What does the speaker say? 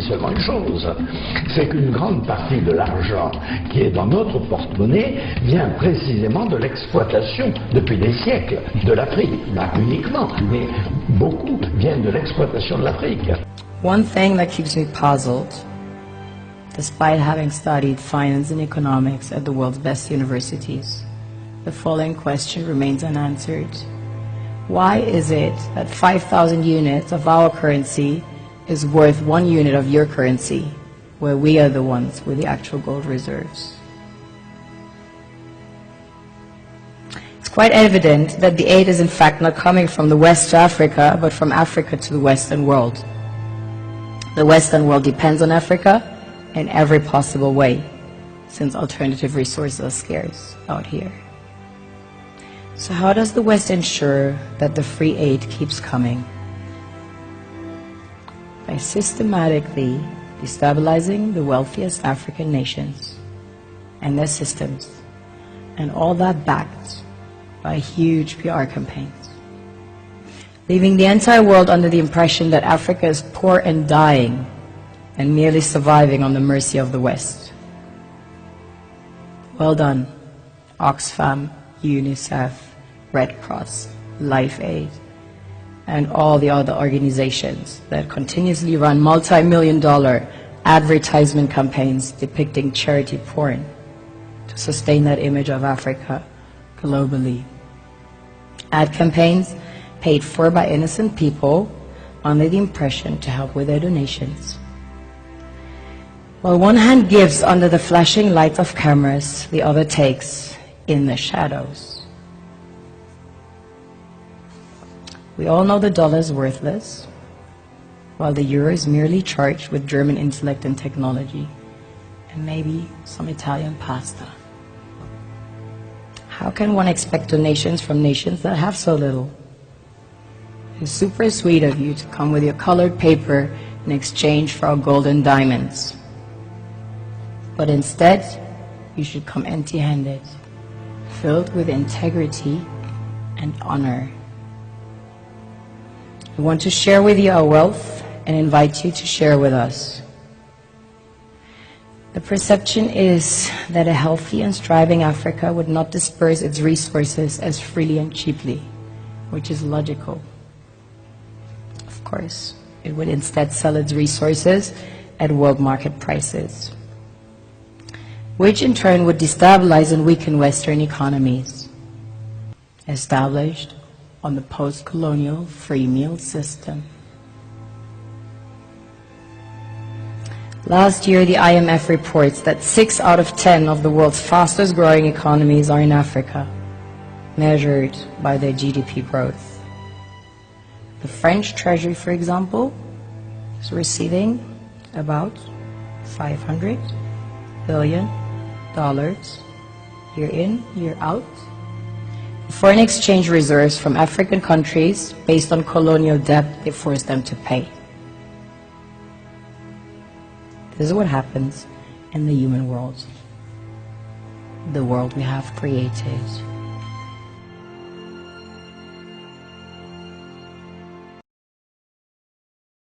Seulement une chose, c'est qu'une grande partie de l'argent qui est dans notre porte-monnaie vient précisément de l'exploitation depuis des siècles de l'Afrique. Pas uniquement, mais beaucoup viennent de l'exploitation de l'Afrique. One thing that keeps me puzzled, despite having studied finance and economics at the world's best universities, the following question remains unanswered. Why is it that 5,000 units of our currency is worth 1 unit of your currency, where we are the ones with the actual gold reserves? It's quite evident that the aid is in fact not coming from the West to Africa, but from Africa to the Western world. The Western world depends on Africa in every possible way, since alternative resources are scarce out here. So how does the West ensure that the free aid keeps coming? By systematically destabilizing the wealthiest African nations and their systems, and all that backed by huge PR campaigns, leaving the entire world under the impression that Africa is poor and dying and merely surviving on the mercy of the West. Well done, Oxfam, UNICEF, Red Cross, Life Aid, and all the other organizations that continuously run multi-million-dollar advertisement campaigns depicting charity porn to sustain that image of Africa globally. Ad campaigns paid for by innocent people under the impression to help with their donations. While one hand gives under the flashing light of cameras, the other takes in the shadows. We all know the dollar is worthless, while the euro is merely charged with German intellect and technology, and maybe some Italian pasta. How can one expect donations from nations that have so little? It's super sweet of you to come with your colored paper in exchange for our gold and diamonds. But instead, you should come empty-handed, filled with integrity and honor. We want to share with you our wealth and invite you to share with us. The perception is that a healthy and striving Africa would not disperse its resources as freely and cheaply, which is logical. Of course, it would instead sell its resources at world market prices, which in turn would destabilize and weaken Western economies, established on the post-colonial free meal system. Last year, the IMF reports that 6 out of 10 of the world's fastest growing economies are in Africa, measured by their GDP growth. The French Treasury, for example, is receiving about $500 billion year in, year out. Foreign exchange reserves from African countries based on colonial debt they forced them to pay. This is what happens in the human world, the world we have created.